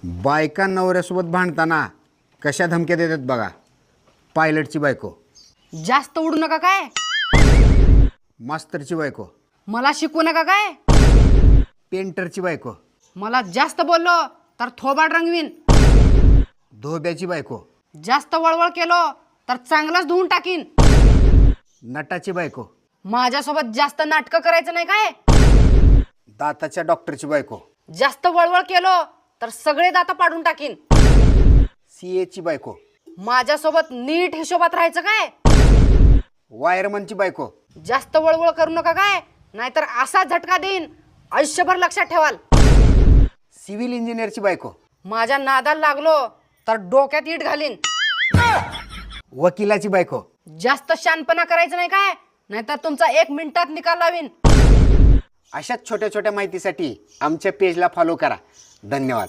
बायका नवऱ्यासोबत भांडताना कशा धमक्या देतात बघा. पायलटची बायको, जास्त उडू नका काय, मास्तरची बायको, मला शिकवू नका काय, पेंटरची बायको, मला जास्त बोललो तर थोबाड रंगवीन, धोब्याची बायको, जास्त वळवळ केलो तर चांगलंच धुवून टाकीन, नटाची बायको, माझ्यासोबत जास्त नाटकं करायचं नाही काय, दाताच्या डॉक्टरची बायको, जास्त वळवळ केलो तर सगळे दात पाडून टाकीन, सीएची बायको, माझ्यासोबत नीट हिशोबात राहायचं काय, वायरमनची बायको, जास्त वळवळ करू नका काय, नाहीतर असा झटका देईन आयुष्यभर लक्षात ठेवाल, सिव्हिल इंजिनियरची बायको, माझ्या नादाला लागलो तर डोक्यात इट घालीन, वकिलाची बायको. जास्त शानपणा करायचं नाही काय, नाहीतर तुमचा 1 मिनिटात निकाल लावीन. अशाच छोट्या छोट्या माहितीसाठी आमच्या पेजला फॉलो करा. धन्यवाद.